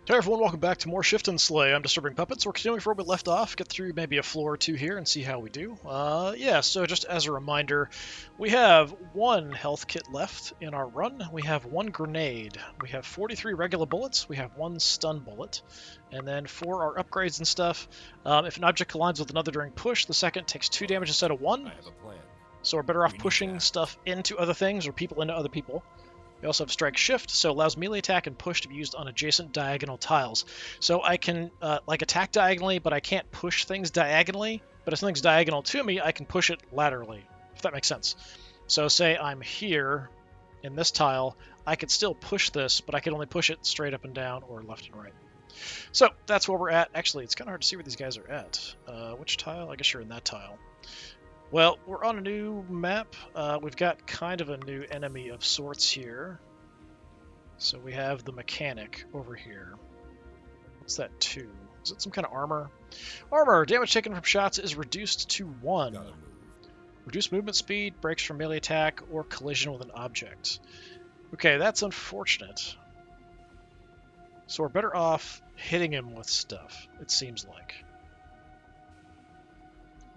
Hey everyone, welcome back to more Shift and Slay. I'm Disturbing Puppets. We're continuing where we left off, get through maybe a floor or two here and see how we do. So just as a reminder, we have one health kit left in our run. We have one grenade. We have 43 regular bullets. We have one stun bullet. And then for our upgrades and stuff, if an object collides with another during push, the second takes 2 damage instead of 1. I have a plan. So we're better off pushing stuff into other things or people into other people. We also have Strike Shift, so it allows melee attack and push to be used on adjacent diagonal tiles. So I can attack diagonally, but I can't push things diagonally. But if something's diagonal to me, I can push it laterally, if that makes sense. So say I'm here in this tile, I could still push this, but I can only push it straight up and down or left and right. So that's where we're at. Actually, it's kind of hard to see where these guys are at. Which tile? I guess you're in that tile. Well, we're on a new map. We've got kind of a new enemy of sorts here. So we have the mechanic over here. What's that 2? Is it some kind of armor? Armor! Damage taken from shots is reduced to 1. Reduced movement speed, breaks from melee attack, or collision with an object. Okay, that's unfortunate. So we're better off hitting him with stuff, it seems like.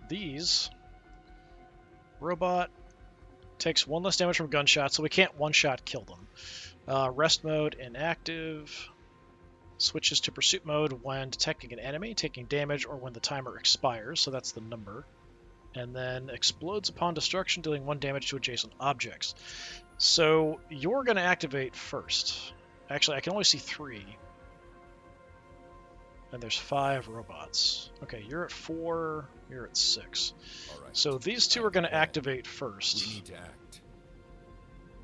These... Robot takes 1 less damage from gunshots, so we can't one-shot kill them. Rest mode inactive. Switches to pursuit mode when detecting an enemy, taking damage, or when the timer expires, so that's the number. And then explodes upon destruction, dealing 1 damage to adjacent objects. So you're going to activate first. Actually, I can only see 3. And there's 5 robots. Okay, you're at 4, you're at 6. All right. So these 2 are going to activate first. We need to act.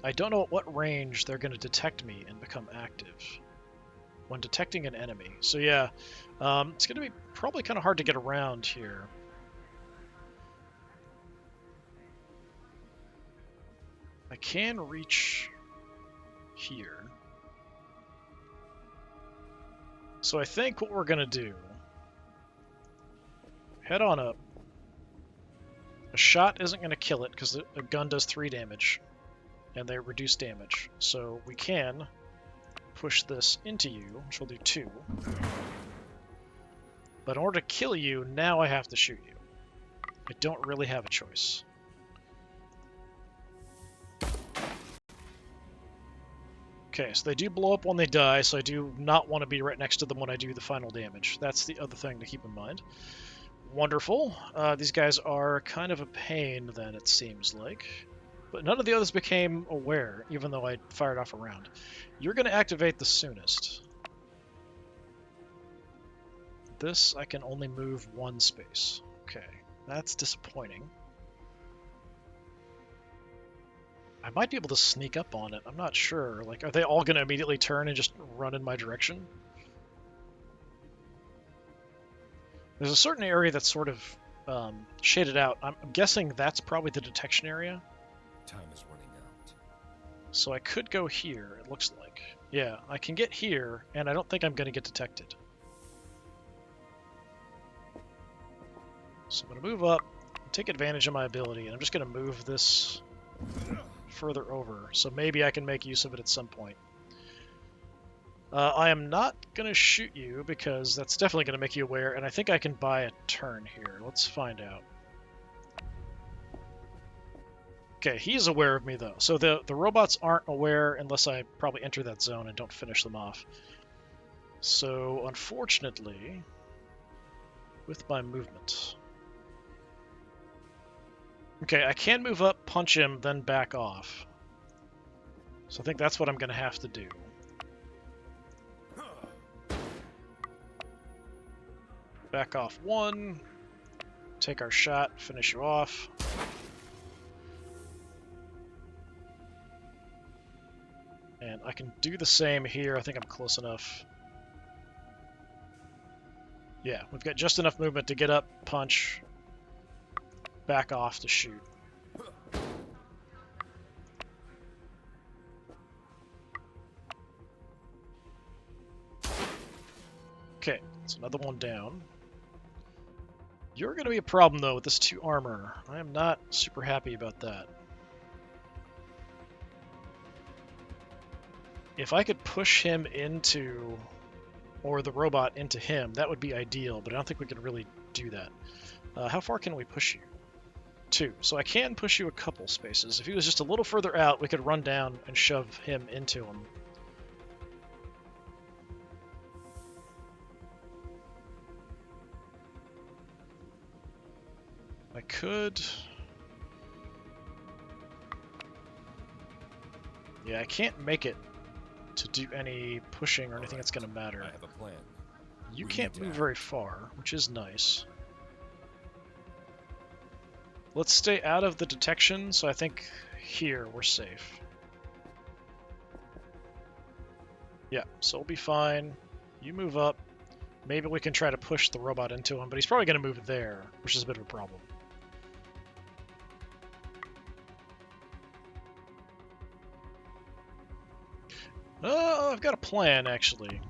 I don't know at what range they're going to detect me and become active when detecting an enemy. So yeah, it's going to be probably kind of hard to get around here. I can reach here. So I think what we're going to do, head on up. A shot isn't going to kill it because a gun does 3 damage, and they reduce damage. So we can push this into you, which will do 2. But in order to kill you, now I have to shoot you. I don't really have a choice. Okay, so they do blow up when they die, so I do not want to be right next to them when I do the final damage. That's the other thing to keep in mind. Wonderful. These guys are kind of a pain, then, it seems like. But none of the others became aware, even though I fired off a round. You're going to activate the soonest. This, I can only move 1 space. Okay, that's disappointing. I might be able to sneak up on it. I'm not sure. Like, are they all going to immediately turn and just run in my direction? There's a certain area that's sort of shaded out. I'm guessing that's probably the detection area. Time is running out. So I could go here, it looks like. Yeah, I can get here, and I don't think I'm going to get detected. So I'm going to move up, take advantage of my ability, and I'm just going to move this further over, so maybe I can make use of it at some point. I am not going to shoot you because that's definitely going to make you aware, and I think I can buy a turn here. Let's find out. Okay, he's aware of me though, so the robots aren't aware unless I probably enter that zone and don't finish them off. So unfortunately, with my movement... Okay, I can move up, punch him, then back off. So I think that's what I'm going to have to do. Back off 1. Take our shot, finish you off. And I can do the same here. I think I'm close enough. Yeah, we've got just enough movement to get up, punch, back off to shoot. Okay, that's another one down. You're going to be a problem, though, with this 2 armor. I am not super happy about that. If I could push him into or the robot into him. That would be ideal, but I don't think we can really do that. How far can we push you? 2. So I can push you a couple spaces. If he was just a little further out, we could run down and shove him into him. I could... Yeah, I can't make it to do any pushing or anything that's going to matter. I have a plan. You We can't need to move act. very far, which is nice. Let's stay out of the detection, so I think here we're safe. Yeah, so we'll be fine. You move up. Maybe we can try to push the robot into him, but he's probably going to move there, which is a bit of a problem. Oh, I've got a plan, actually.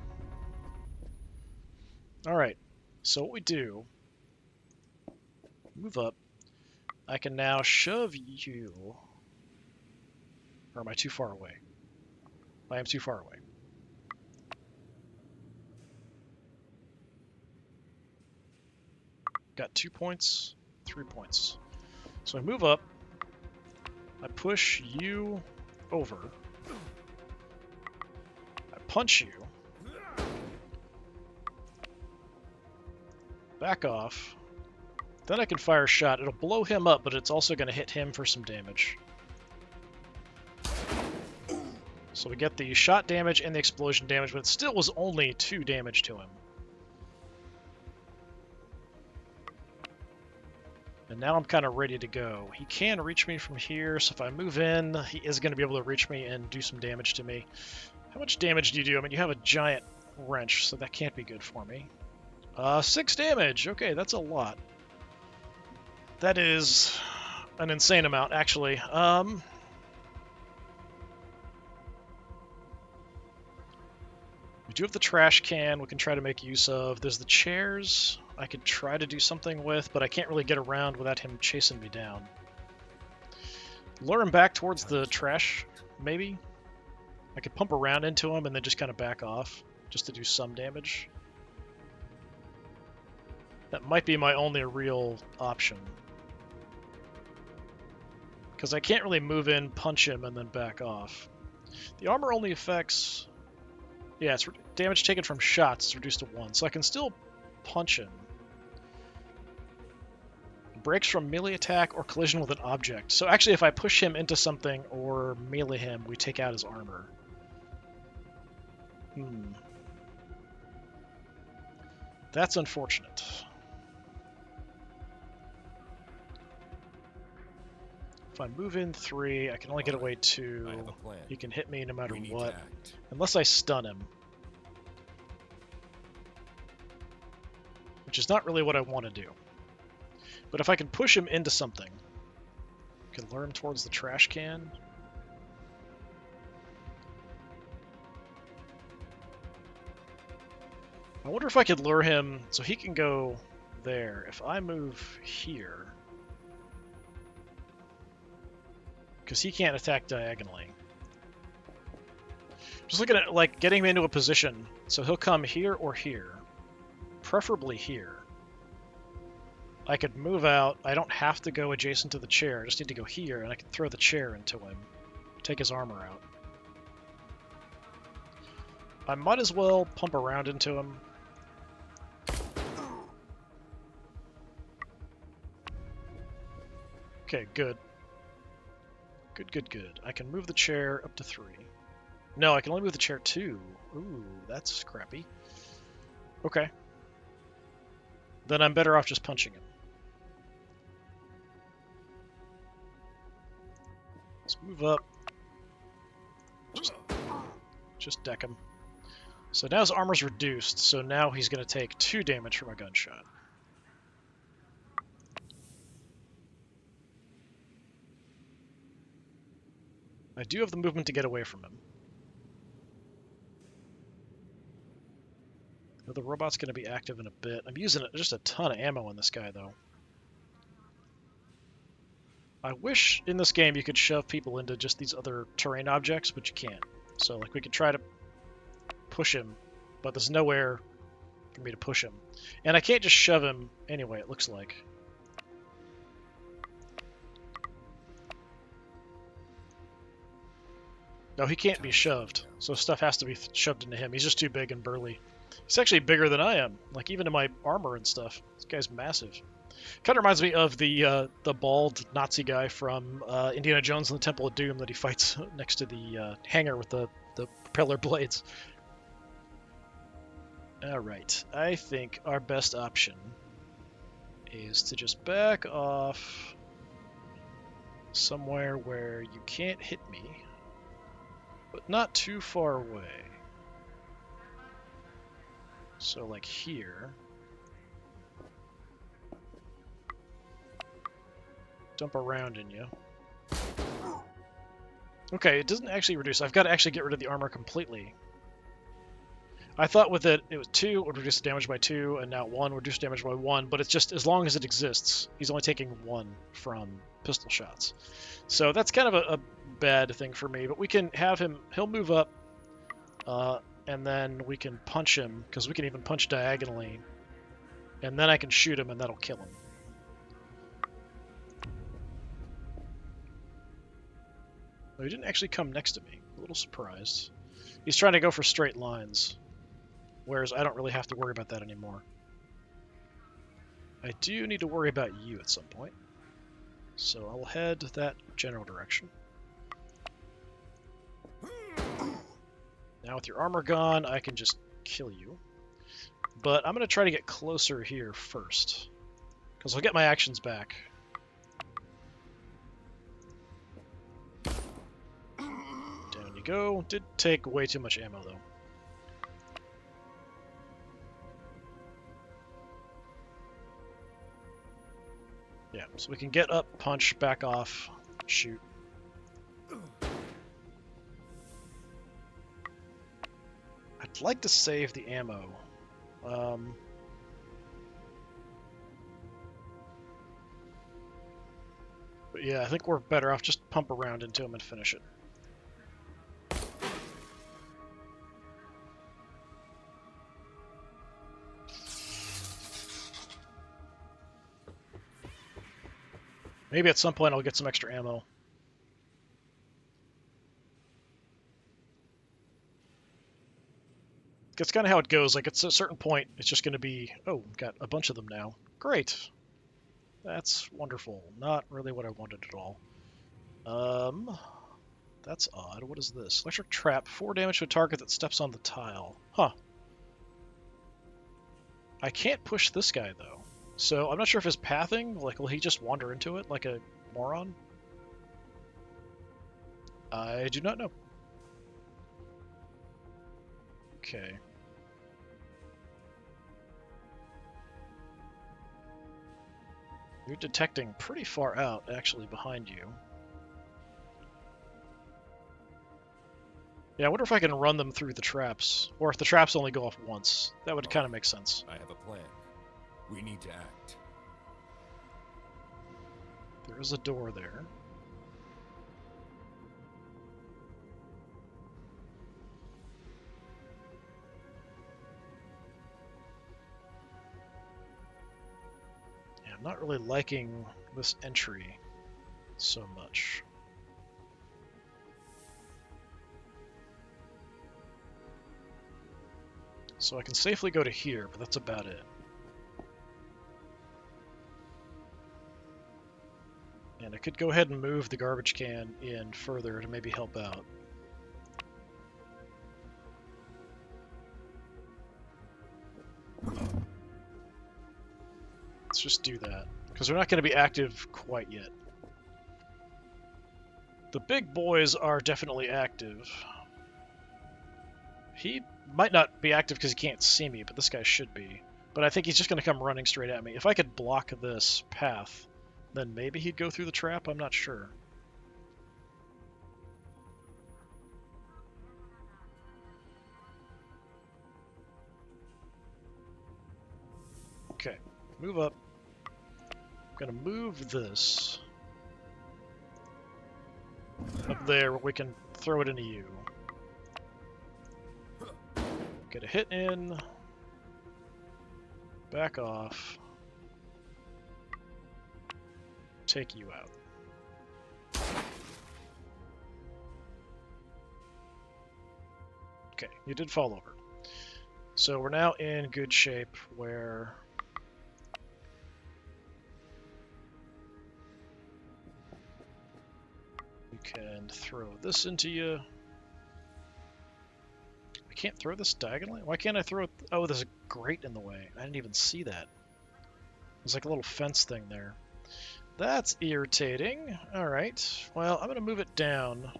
Alright, so what we do... Move up. I can now shove you... Or am I too far away? I am too far away. Got 2 points, 3 points. So I move up. I push you over. I punch you. Back off. Then I can fire a shot. It'll blow him up, but it's also going to hit him for some damage. So we get the shot damage and the explosion damage, but it still was only 2 damage to him. And now I'm kind of ready to go. He can reach me from here, so if I move in, he is going to be able to reach me and do some damage to me. How much damage do you do? I mean, you have a giant wrench, so that can't be good for me. 6 damage! Okay, that's a lot. That is an insane amount, actually. We do have the trash can we can try to make use of. There's the chairs I could try to do something with, but I can't really get around without him chasing me down. Lure him back towards the trash, maybe? I could pump around into him and then just kind of back off, just to do some damage. That might be my only real option. Because I can't really move in, punch him, and then back off. The armor only affects... Yeah, it's damage taken from shots is reduced to 1, so I can still punch him. Breaks from melee attack or collision with an object. So actually, if I push him into something or melee him, we take out his armor. That's unfortunate. If I move in 3, I can only get away 2. I have a plan. He can hit me no matter We need to what. act. Unless I stun him. Which is not really what I want to do. But if I can push him into something, I can lure him towards the trash can. I wonder if I could lure him so he can go there. If I move here... Because he can't attack diagonally. Just looking at, like, getting him into a position. So he'll come here or here. Preferably here. I could move out. I don't have to go adjacent to the chair. I just need to go here, and I can throw the chair into him. Take his armor out. I might as well pump around into him. Okay, good. Good. I can move the chair up to 3. No, I can only move the chair 2. Ooh, that's scrappy. Okay. Then I'm better off just punching him. Let's move up. Just deck him. So now his armor's reduced, so now he's going to take 2 damage from a gunshot. I do have the movement to get away from him. The robot's going to be active in a bit. I'm using just a ton of ammo in this guy, though. I wish in this game you could shove people into just these other terrain objects, but you can't. So, like, we could try to push him but there's nowhere for me to push him. And I can't just shove him anyway, it looks like. No, he can't be shoved, so stuff has to be shoved into him. He's just too big and burly. He's actually bigger than I am, like even in my armor and stuff. This guy's massive. Kind of reminds me of the bald Nazi guy from Indiana Jones and the Temple of Doom that he fights next to the hangar with the propeller blades. Alright, I think our best option is to just back off somewhere where you can't hit me, but not too far away. So like here. Dump around in you. Okay, it doesn't actually reduce. I've got to actually get rid of the armor completely. I thought with it was 2 would reduce the damage by 2, and now 1 would reduce damage by 1, but it's just as long as it exists. He's only taking 1 from pistol shots. So that's kind of a bad thing for me, but we can have him, he'll move up, and then we can punch him, because we can even punch diagonally, and then I can shoot him and that'll kill him. He didn't actually come next to me. A little surprised. He's trying to go for straight lines, whereas I don't really have to worry about that anymore. I do need to worry about you at some point, so I'll head that general direction. Now with your armor gone, I can just kill you. But I'm going to try to get closer here first, because I'll get my actions back. Down you go. Did take way too much ammo, though. Yeah, so we can get up, punch, back off, shoot. I'd like to save the ammo. But yeah, I think we're better off just pump around into him and finish it. Maybe at some point I'll get some extra ammo. That's kind of how it goes. Like, at a certain point, it's just going to be, oh, got a bunch of them now. Great. That's wonderful. Not really what I wanted at all. That's odd. What is this? Electric trap. 4 damage to a target that steps on the tile. Huh. I can't push this guy, though. So I'm not sure if his pathing, like, will he just wander into it like a moron? I do not know. Okay. You're detecting pretty far out, actually, behind you. Yeah, I wonder if I can run them through the traps, or if the traps only go off once. That would kind of make sense. I have a plan. We need to act. There is a door there. Yeah, I'm not really liking this entry so much. So I can safely go to here, but that's about it. And I could go ahead and move the garbage can in further to maybe help out. Let's just do that, because they're not going to be active quite yet. The big boys are definitely active. He might not be active because he can't see me, but this guy should be. But I think he's just going to come running straight at me. If I could block this path, then maybe he'd go through the trap. I'm not sure. Okay, move up. I'm going to move this up there where we can throw it into you. Get a hit in. Back off. Take you out. Okay, you did fall over. So we're now in good shape where we can throw this into you. I can't throw this diagonally? Why can't I throw it? Oh, there's a grate in the way. I didn't even see that. There's like a little fence thing there. That's irritating. Alright, well, I'm going to move it down.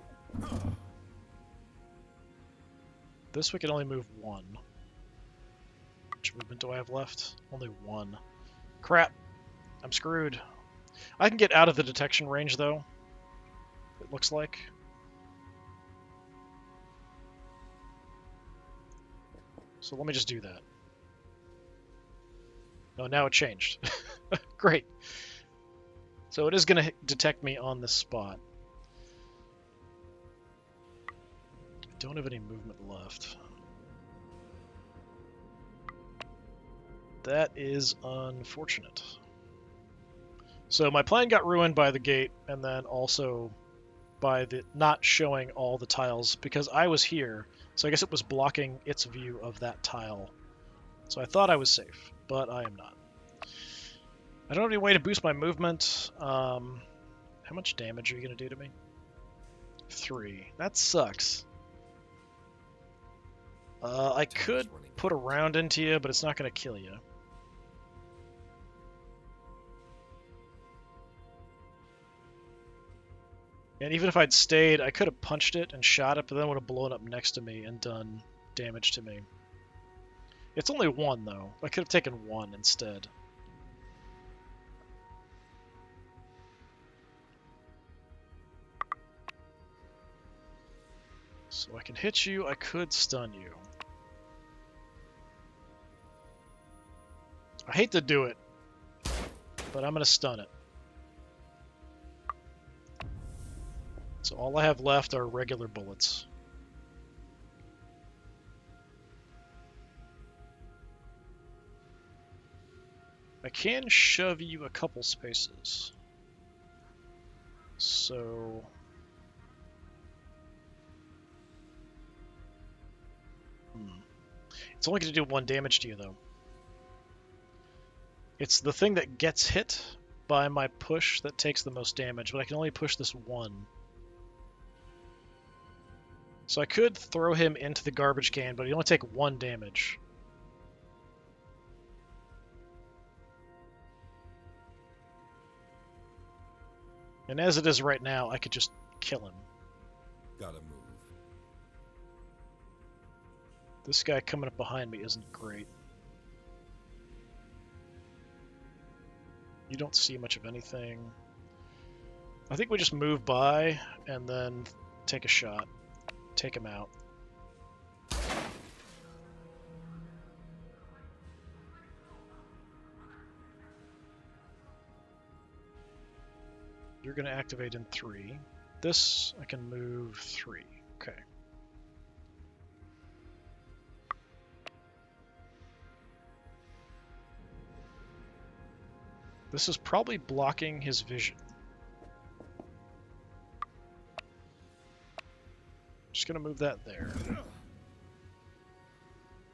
This we can only move one. Which movement do I have left? Only one. Crap. I'm screwed. I can get out of the detection range, though. It looks like. So let me just do that. Oh, now it changed. Great. So it is going to detect me on this spot. I don't have any movement left. That is unfortunate. So my plan got ruined by the gate, and then also by the not showing all the tiles, because I was here, so I guess it was blocking its view of that tile. So I thought I was safe, but I am not. I don't have any way to boost my movement. How much damage are you going to do to me? 3. That sucks. I could put a round into you, but it's not going to kill you. And even if I'd stayed, I could have punched it and shot it, but then it would have blown up next to me and done damage to me. It's only 1, though. I could have taken 1 instead. So I can hit you, I could stun you. I hate to do it, but I'm going to stun it. So all I have left are regular bullets. I can shove you a couple spaces. So... It's only going to do 1 damage to you, though. It's the thing that gets hit by my push that takes the most damage, but I can only push this 1. So I could throw him into the garbage can, but he'd only take 1 damage. And as it is right now, I could just kill him. Gotta move. This guy coming up behind me isn't great. You don't see much of anything. I think we just move by and then take a shot. Take him out. You're going to activate in 3. This, I can move 3. Okay. This is probably blocking his vision. Just going to move that there.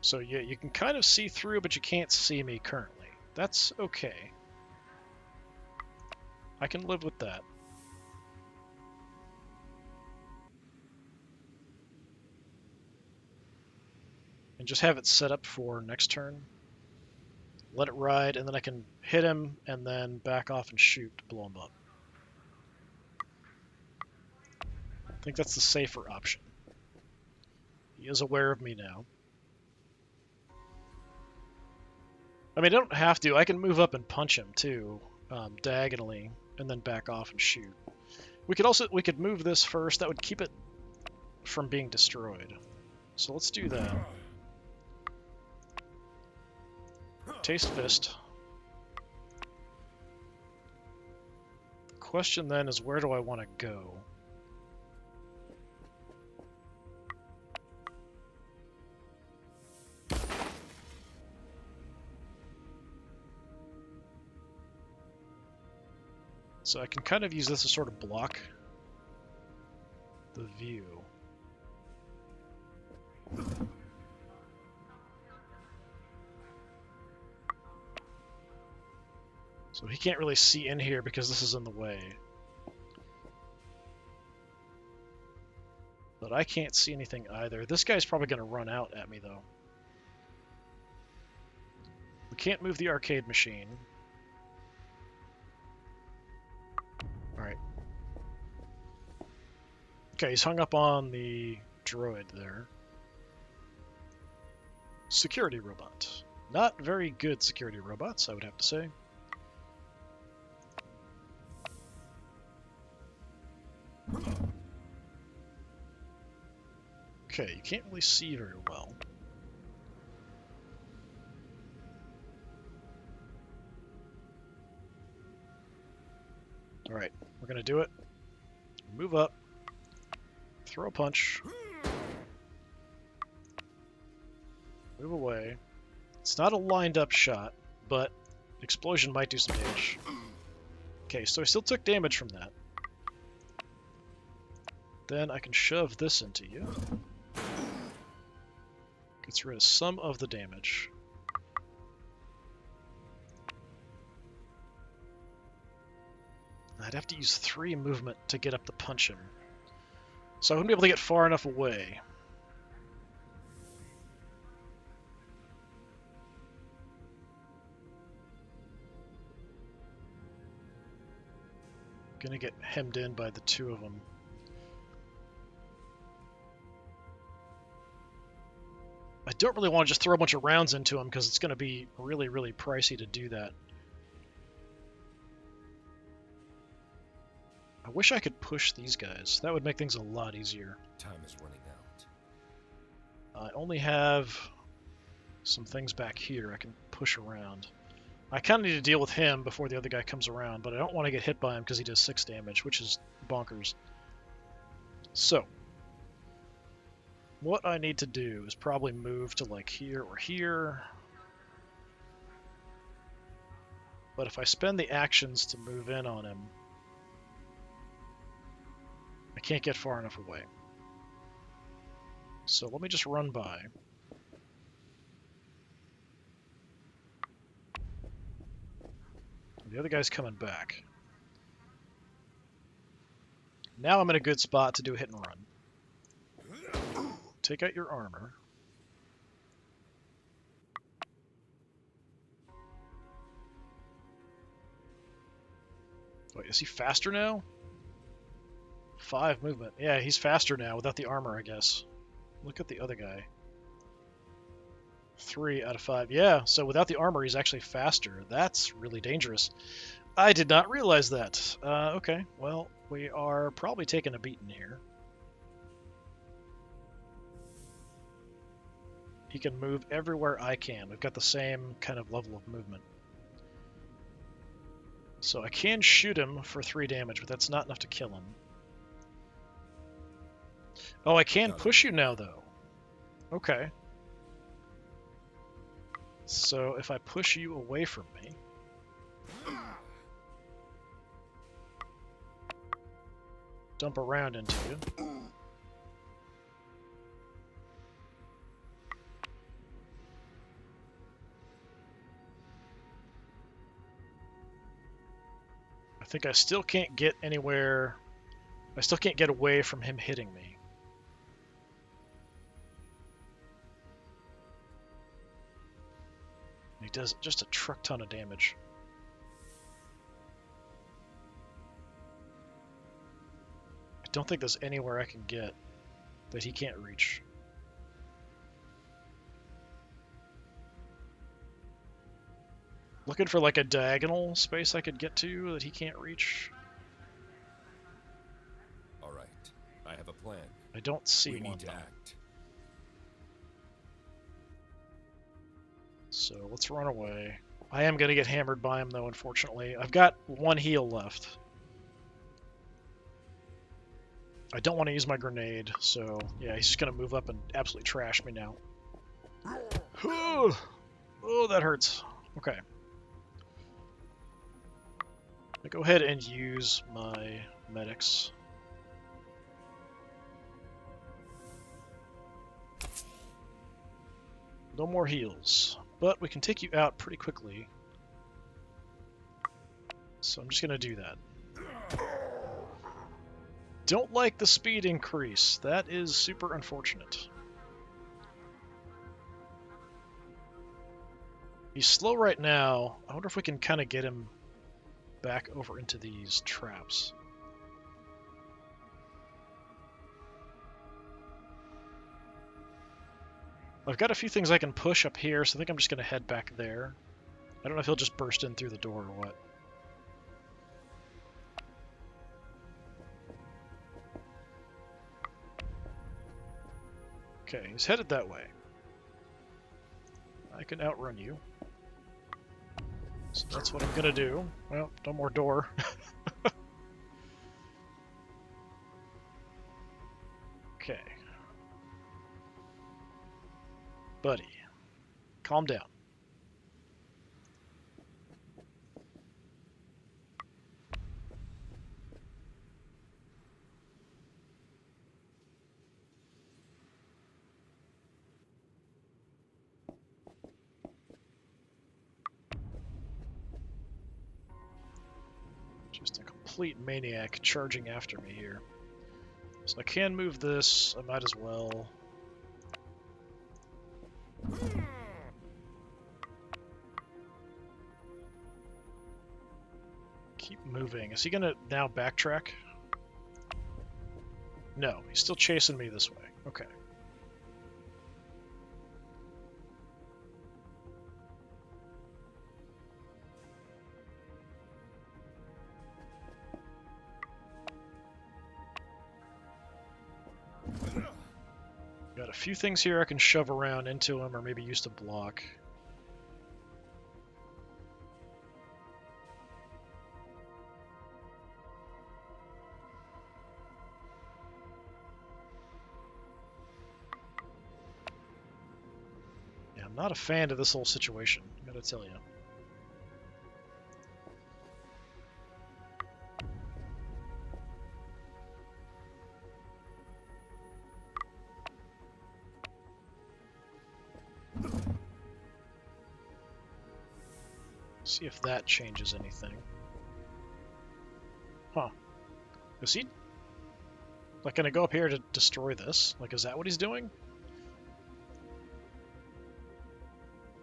So yeah, you can kind of see through, but you can't see me currently. That's okay. I can live with that. And just have it set up for next turn. Let it ride, and then I can hit him, and then back off and shoot to blow him up. I think that's the safer option. He is aware of me now. I mean, I don't have to. I can move up and punch him, too, diagonally, and then back off and shoot. We could move this first. That would keep it from being destroyed. So let's do that. Taste Fist. The question then is, where do I want to go? So I can kind of use this to sort of block the view. So he can't really see in here because this is in the way. But I can't see anything either. This guy's probably going to run out at me, though. We can't move the arcade machine. Alright. Okay, he's hung up on the droid there. Security robot. Not very good security robots, I would have to say. Okay, you can't really see very well. Alright, we're gonna do it. Move up. Throw a punch. Move away. It's not a lined up shot, but explosion might do some damage. Okay, so I still took damage from that. Then I can shove this into you. Gets rid of some of the damage. I'd have to use 3 movement to get up to punch him. So I wouldn't be able to get far enough away. Gonna get hemmed in by the 2 of them. I don't really want to just throw a bunch of rounds into him because it's going to be really, really pricey to do that. I wish I could push these guys. That would make things a lot easier. Time is running out. I only have some things back here I can push around. I kind of need to deal with him before the other guy comes around, but I don't want to get hit by him because he does 6 damage, which is bonkers. So, what I need to do is probably move to like here or here. But if I spend the actions to move in on him, I can't get far enough away. So let me just run by. The other guy's coming back. Now I'm in a good spot to do a hit and run. Take out your armor. Wait, is he faster now? 5 movement. Yeah, he's faster now without the armor, I guess. Look at the other guy. 3 out of 5. Yeah, so without the armor, he's actually faster. That's really dangerous. I did not realize that. Okay, well, we are probably taking a beating here. He can move everywhere I can. We've got the same kind of level of movement. So I can shoot him for 3 damage, but that's not enough to kill him. Oh, I can push you now, though. Okay. So if I push you away from me... dump around into you. I think I still can't get anywhere... I still can't get away from him hitting me. He does just a truck ton of damage. I don't think there's anywhere I can get that he can't reach. Looking for like a diagonal space I could get to that he can't reach. All right, I have a plan. I don't see We one. need to act. So let's run away. I am going to get hammered by him, though, unfortunately. I've got 1 heal left. I don't want to use my grenade, so yeah, he's just going to move up and absolutely trash me now. Oh, that hurts. Okay. I go ahead and use my medics. No more heals, but we can take you out pretty quickly. So I'm just going to do that. Don't like the speed increase. That is super unfortunate. He's slow right now. I wonder if we can kind of get him back over into these traps. I've got a few things I can push up here, so I think I'm just going to head back there. I don't know if he'll just burst in through the door or what. Okay, he's headed that way. I can outrun you. So that's what I'm gonna do. Well, no more door. Okay. Buddy, calm down. Just a complete maniac charging after me here. So I can move this. I might as well. Keep moving. Is he gonna now backtrack? No, he's still chasing me this way. Okay. Got a few things here I can shove around into him or maybe use to block. Yeah, I'm not a fan of this whole situation, I gotta tell you. See if that changes anything. Huh. Is he like gonna go up here to destroy this? Like, is that what he's doing?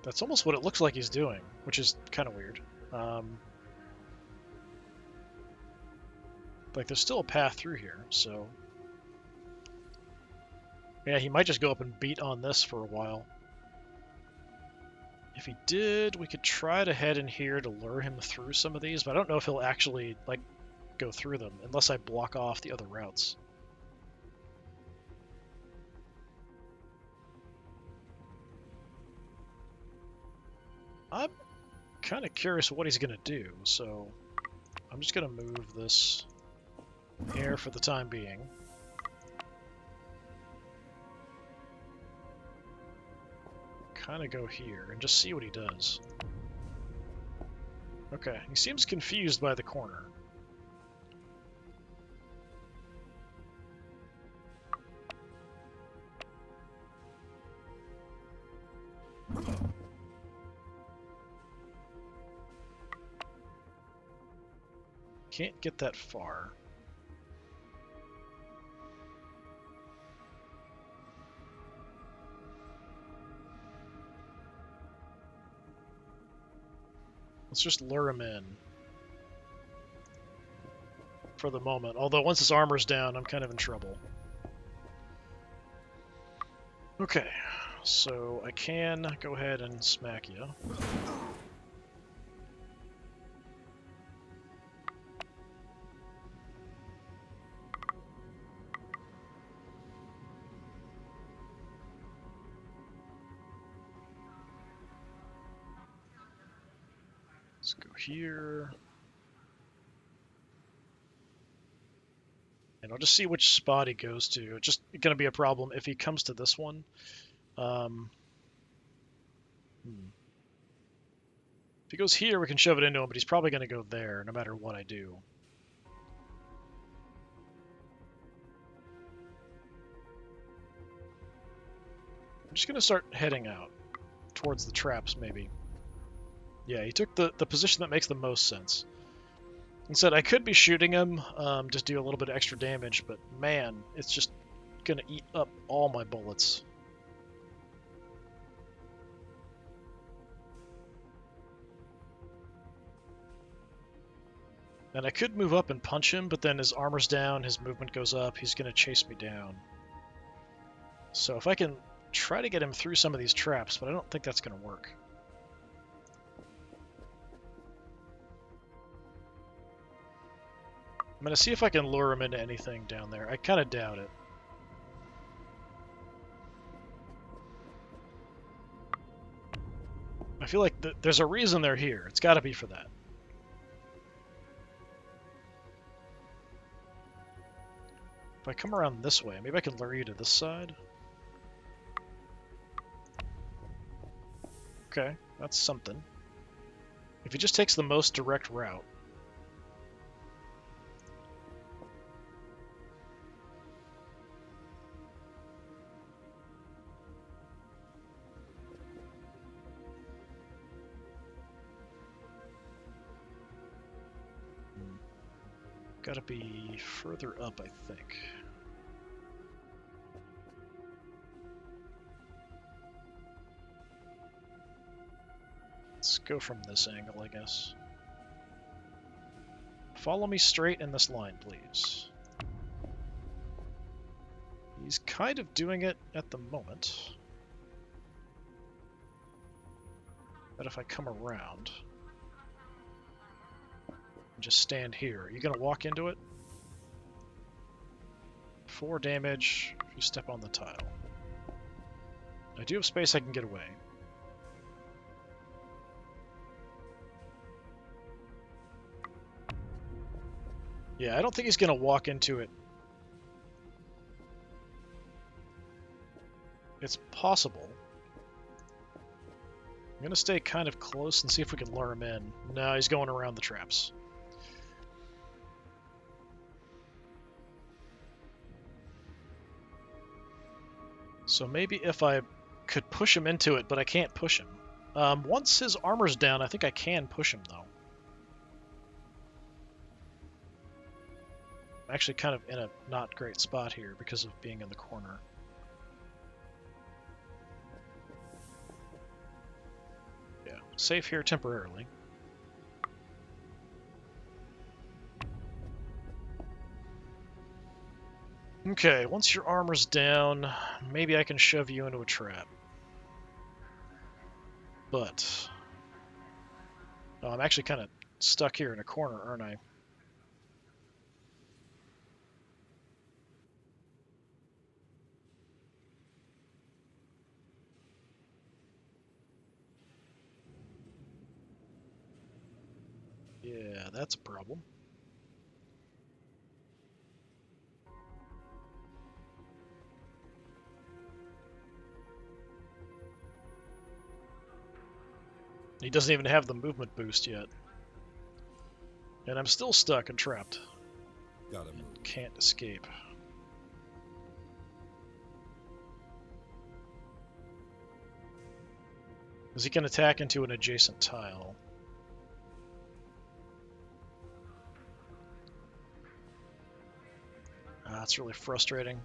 That's almost what it looks like he's doing, which is kind of weird. Like, there's still a path through here, so... Yeah, he might just go up and beat on this for a while. If he did, we could try to head in here to lure him through some of these, but I don't know if he'll actually, like, go through them, unless I block off the other routes. I'm kind of curious what he's going to do, so I'm just going to move this here for the time being. Kind of go here and just see what he does. Okay, he seems confused by the corner. Can't get that far. Let's just lure him in for the moment. Although once his armor's down, I'm kind of in trouble. Okay, so I can go ahead and smack you. Let's go here. And I'll just see which spot he goes to. It's just going to be a problem if he comes to this one. If he goes here, we can shove it into him, but he's probably going to go there, no matter what I do. I'm just going to start heading out. Towards the traps, maybe. Yeah, he took the position that makes the most sense. Instead, I could be shooting him, just do a little bit of extra damage, but man, it's just going to eat up all my bullets. And I could move up and punch him, but then his armor's down, his movement goes up, he's going to chase me down. So if I can try to get him through some of these traps, but I don't think that's going to work. I'm going to see if I can lure him into anything down there. I kind of doubt it. I feel like there's a reason they're here. It's got to be for that. If I come around this way, maybe I can lure you to this side. Okay, that's something. If he just takes the most direct route. Gotta be further up, I think. Let's go from this angle, I guess. Follow me straight in this line, please. He's kind of doing it at the moment. But if I come around... just stand here. Are you going to walk into it? 4 damage if you step on the tile. I do have space I can get away. Yeah, I don't think he's going to walk into it. It's possible. I'm going to stay kind of close and see if we can lure him in. No, he's going around the traps. So maybe if I could push him into it, but I can't push him. Once his armor's down, I think I can push him, though. I'm actually kind of in a not great spot here because of being in the corner. Yeah, safe here temporarily. Okay, once your armor's down, maybe I can shove you into a trap. But... oh, I'm actually kind of stuck here in a corner, aren't I? Yeah, that's a problem. He doesn't even have the movement boost yet. And I'm still stuck and trapped. Gotta move. Can't escape. Because he can attack into an adjacent tile. That's really frustrating.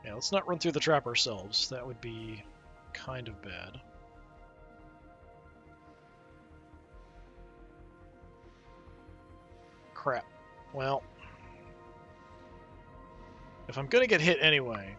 Yeah, let's not run through the trap ourselves. That would be kind of bad. Crap. Well, if I'm gonna get hit anyway...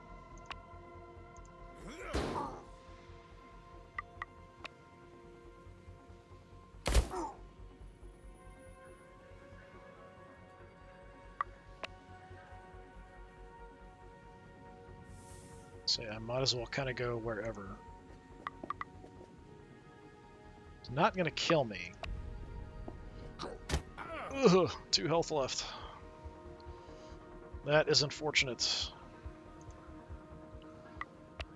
so yeah, I might as well kind of go wherever. It's not gonna kill me. Ugh, 2 health left. That is unfortunate.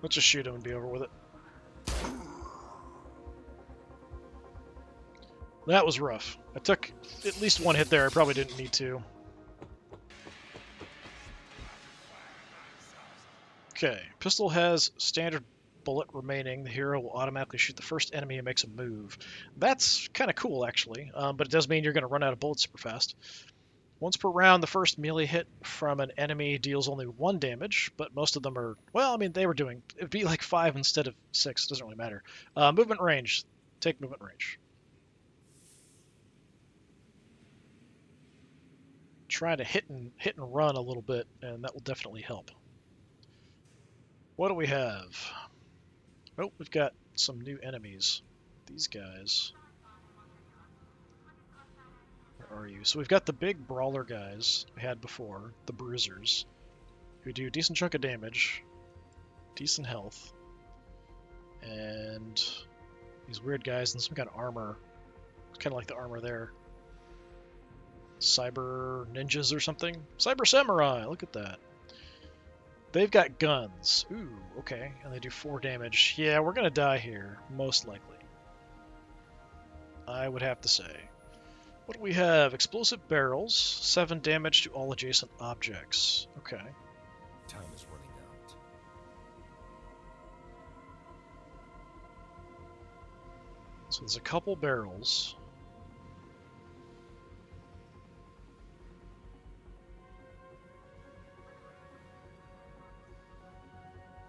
Let's just shoot him and be over with it. That was rough. I took at least one hit there. I probably didn't need to. Okay, pistol has standard bullet remaining. The hero will automatically shoot the first enemy who makes a move. That's kind of cool, actually, but it does mean you're going to run out of bullets super fast. Once per round, the first melee hit from an enemy deals only 1 damage, but most of them are, well, I mean, they were doing, it'd be like 5 instead of 6, doesn't really matter. Movement range. Take movement range. Try to hit and run a little bit, and that will definitely help. What do we have? Oh, we've got some new enemies. These guys. Where are you? So we've got the big brawler guys we had before, the bruisers, who do a decent chunk of damage, decent health, and these weird guys in some kind of armor. It's kind of like the armor there. Cyber ninjas or something? Cyber samurai, look at that. They've got guns. Ooh, okay. And they do 4 damage. Yeah, we're gonna die here, most likely. I would have to say. What do we have? Explosive barrels. 7 damage to all adjacent objects. Okay. Time is running out. So there's a couple barrels.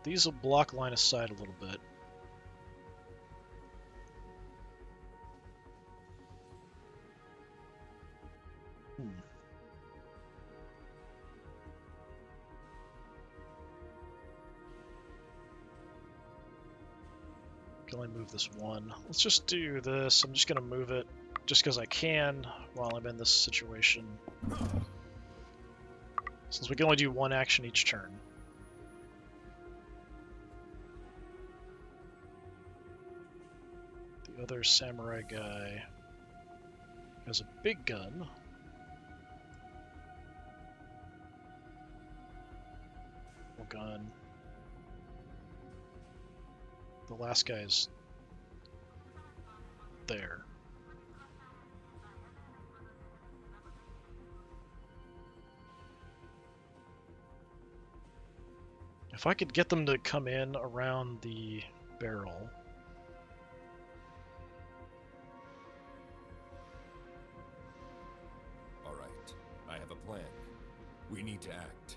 These will block line of sight a little bit. Can only move this one. Let's just do this. I'm just going to move it just because I can while I'm in this situation. Since we can only do 1 action each turn. The other samurai guy has a big gun. Gun. The last guy's there. If I could get them to come in around the barrel. All right, I have a plan. We need to act.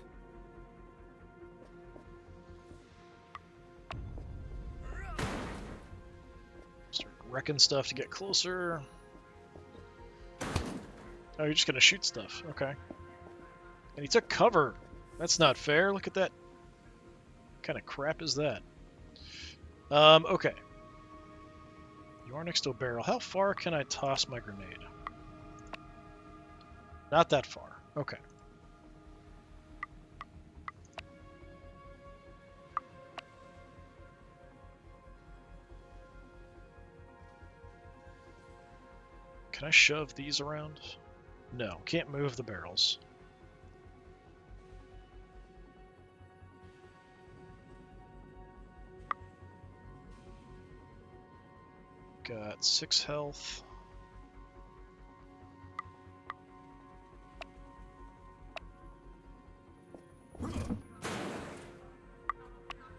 Start wrecking stuff to get closer. Oh, you're just gonna shoot stuff. Okay. And he took cover. That's not fair. Look at that. What kind of crap is that? Okay. You are next to a barrel. How far can I toss my grenade? Not that far. Okay. Can I shove these around? No, can't move the barrels. Got 6 health.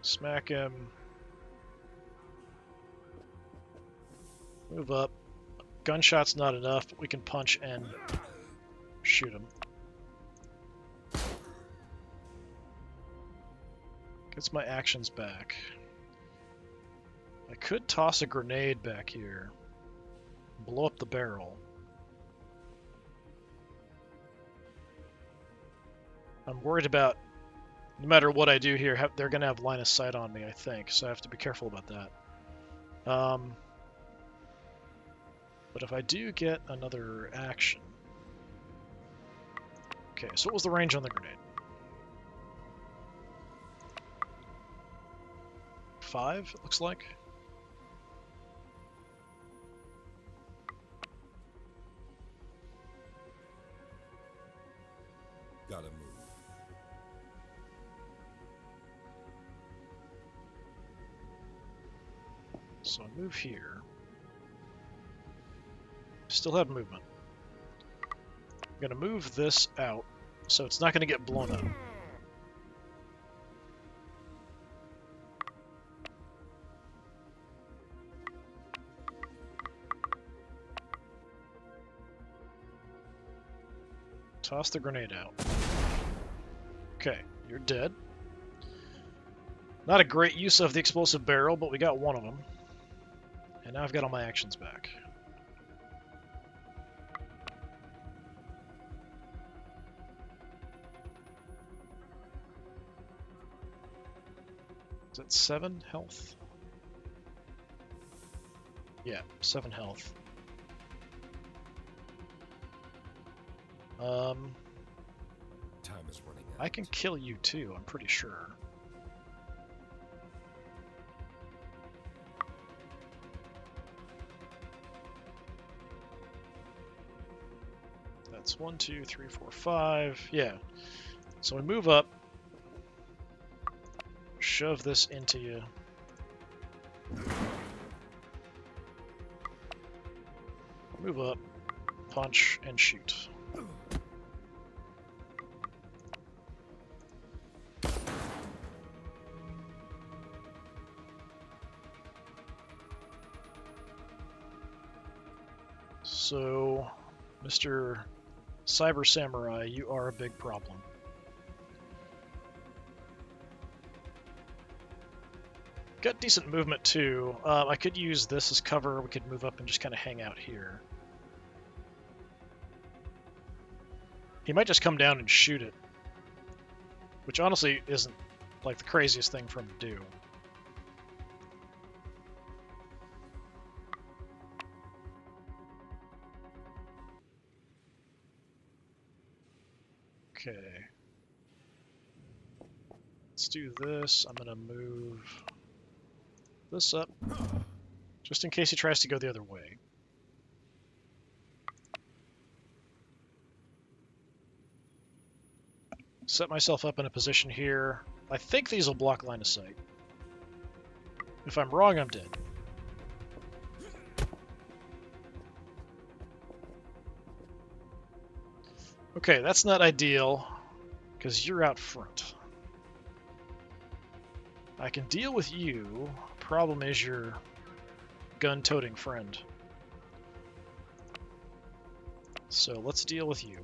Smack him. Move up. Gunshot's not enough, but we can punch and shoot him. Gets my actions back. I could toss a grenade back here. Blow up the barrel. I'm worried about, no matter what I do here, they're going to have line of sight on me, I think, so I have to be careful about that. But if I do get another action... Okay, so what was the range on the grenade? 5, it looks like. Gotta move. So I move here. Still have movement. I'm going to move this out so it's not going to get blown up. Toss the grenade out. Okay, you're dead. Not a great use of the explosive barrel, but we got one of them. And now I've got all my actions back. Is that 7 health? Yeah, 7 health. Time is running out. I can kill you too, I'm pretty sure. That's 1, 2, 3, 4, 5. Yeah. So we move up. Shove this into you. Move up, punch, and shoot. So, Mr. Cyber Samurai, you are a big problem. Got decent movement too. I could use this as cover. We could move up and just kind of hang out here. He might just come down and shoot it, which honestly isn't like the craziest thing for him to do. Okay. Let's do this. I'm gonna move this up, just in case he tries to go the other way. Set myself up in a position here. I think these will block line of sight. If I'm wrong, I'm dead. Okay, that's not ideal, because you're out front. I can deal with you. Problem is your gun-toting friend. So let's deal with you.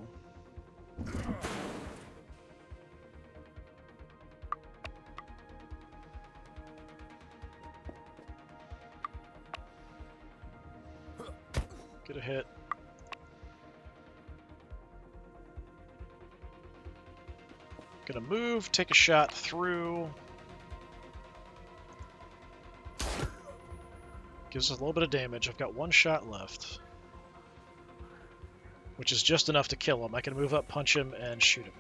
Get a hit. Gonna move, take a shot through. Gives us a little bit of damage. I've got 1 shot left, which is just enough to kill him. I can move up, punch him, and shoot him.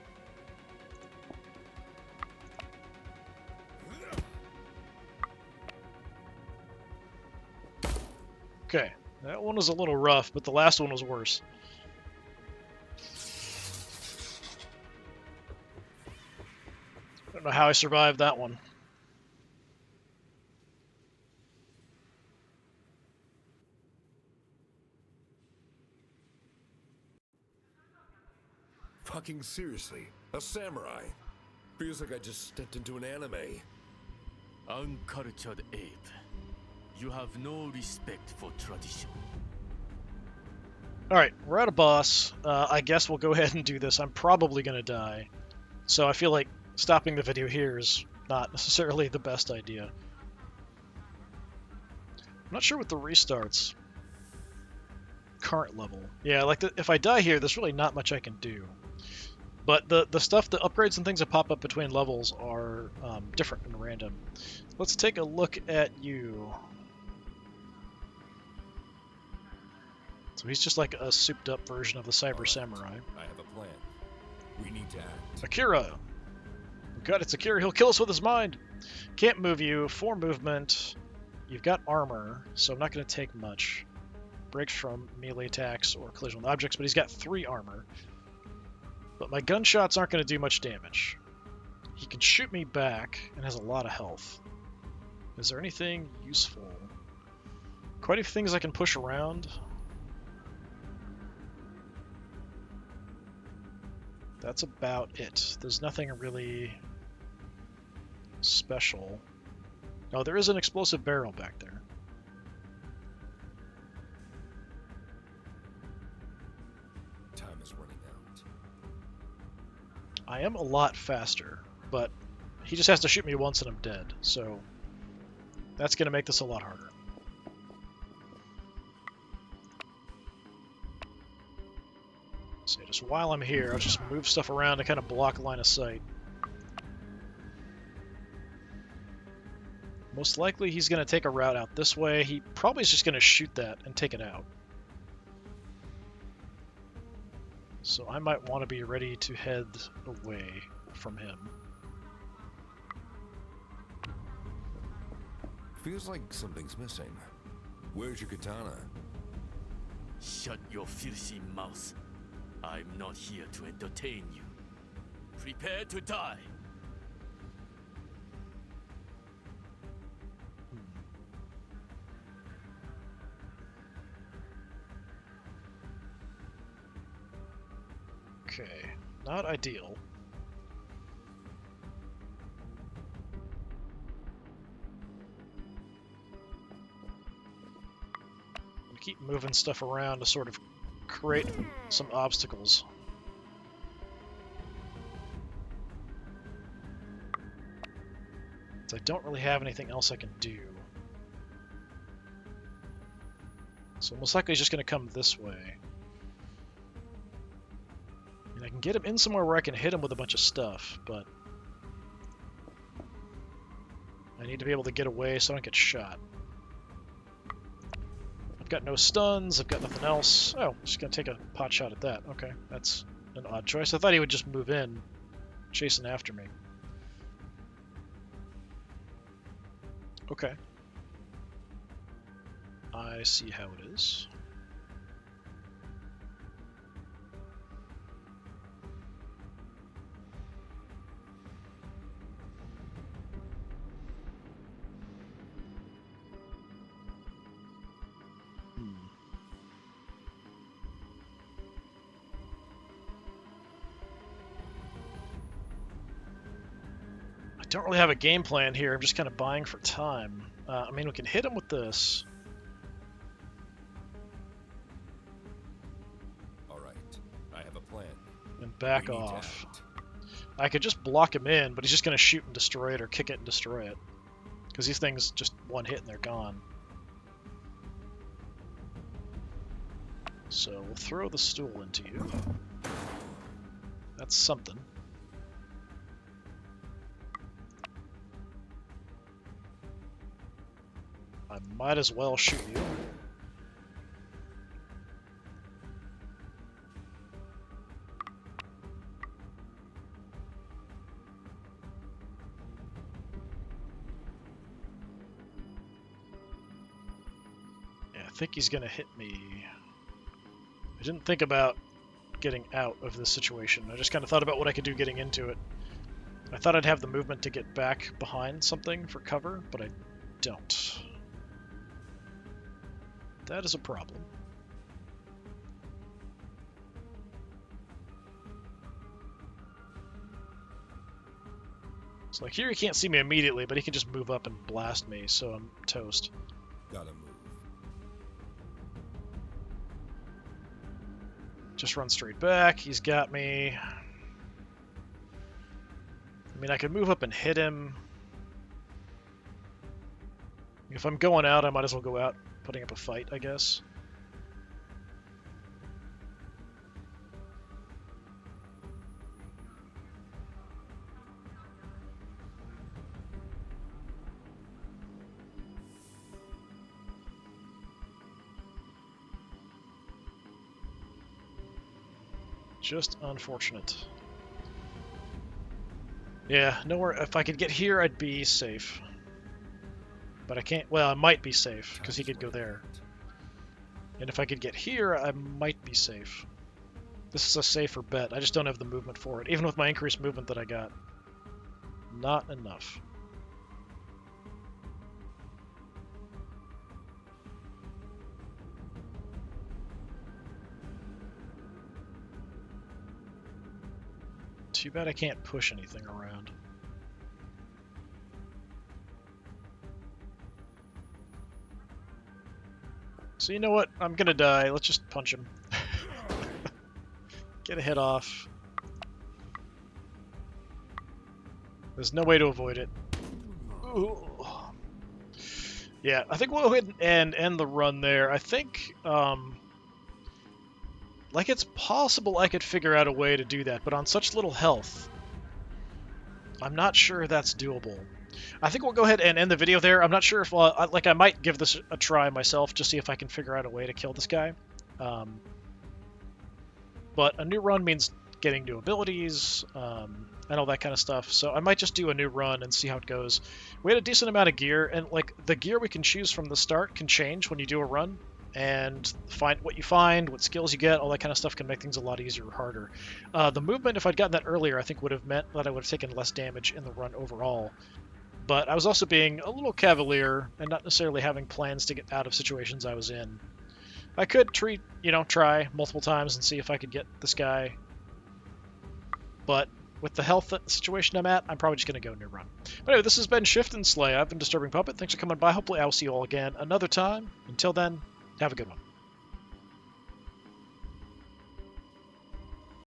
Okay, that one was a little rough, but the last one was worse. I don't know how I survived that one. Fucking seriously, a samurai. Feels like I just stepped into an anime. Uncultured ape. You have no respect for tradition. Alright, we're at a boss. I guess we'll go ahead and do this. I'm probably going to die. So I feel like stopping the video here is not necessarily the best idea. I'm not sure what the restarts. Current level. Yeah, like if I die here, there's really not much I can do. But the stuff, the upgrades and things that pop up between levels are different and random. Let's take a look at you. So he's just like a souped up version of the Cyber Samurai. I have a plan. We need to act. Akira! God, it's Akira. He'll kill us with his mind. Can't move you. 4 movement. You've got armor, so I'm not going to take much. Breaks from melee attacks or collision with objects, but he's got 3 armor. But my gunshots aren't going to do much damage. He can shoot me back and has a lot of health. Is there anything useful? Quite a few things I can push around. That's about it. There's nothing really special. Oh, there is an explosive barrel back there. Time is running out. I am a lot faster, but he just has to shoot me once and I'm dead, so that's going to make this a lot harder. So just while I'm here, I'll just move stuff around to kind of block line of sight. Most likely he's going to take a route out this way. He probably is just going to shoot that and take it out. So I might want to be ready to head away from him. Feels like something's missing. Where's your katana? Shut your filthy mouth. I'm not here to entertain you. Prepare to die. Okay, not ideal. I keep moving stuff around to sort of create some obstacles. So I don't really have anything else I can do. So most likely he's just going to come this way. And I can get him in somewhere where I can hit him with a bunch of stuff, but I need to be able to get away so I don't get shot. I've got no stuns, I've got nothing else. Oh, just gonna take a pot shot at that. Okay, that's an odd choice. I thought he would just move in, chasing after me. Okay. I see how it is. I don't really have a game plan here. I'm just kind of buying for time. I mean, we can hit him with this. All right, I have a plan. And back We need to off. act. I could just block him in, but he's just going to shoot and destroy it or kick it and destroy it. Because these things just one hit and they're gone. So we'll throw the stool into you. That's something. I might as well shoot you. Yeah, I think he's going to hit me. I didn't think about getting out of this situation. I just kind of thought about what I could do getting into it. I thought I'd have the movement to get back behind something for cover, but I don't. That is a problem. So like here he can't see me immediately, but he can just move up and blast me, so I'm toast. Gotta move. Just run straight back. He's got me. I mean, I could move up and hit him. If I'm going out, I might as well go out, putting up a fight, I guess. Just unfortunate. Yeah, nowhere. If I could get here, I'd be safe. But I can't. Well, I might be safe because he could go there. And if I could get here, I might be safe. This is a safer bet. I just don't have the movement for it, even with my increased movement that I got. Not enough. Too bad I can't push anything around. So you know what? I'm gonna die. Let's just punch him. Get a hit off. There's no way to avoid it. Ooh. Yeah, I think we'll go ahead and end the run there. I think, like, it's possible I could figure out a way to do that, but on such little health, I'm not sure that's doable. I think we'll go ahead and end the video there. I'm not sure if, I might give this a try myself, just see if I can figure out a way to kill this guy. But a new run means getting new abilities, and all that kind of stuff. So I might just do a new run and see how it goes. We had a decent amount of gear, and like the gear we can choose from the start can change when you do a run, and find what you find, what skills you get, all that kind of stuff can make things a lot easier or harder. The movement, if I'd gotten that earlier, I think would have meant that I would have taken less damage in the run overall. But I was also being a little cavalier and not necessarily having plans to get out of situations I was in. I could try multiple times and see if I could get this guy, but with the health situation I'm at, I'm probably just going to go new run. But anyway, this has been Shift and Slay. I've been Disturbing Puppet. Thanks for coming by. Hopefully I will see you all again another time. Until then, have a good one.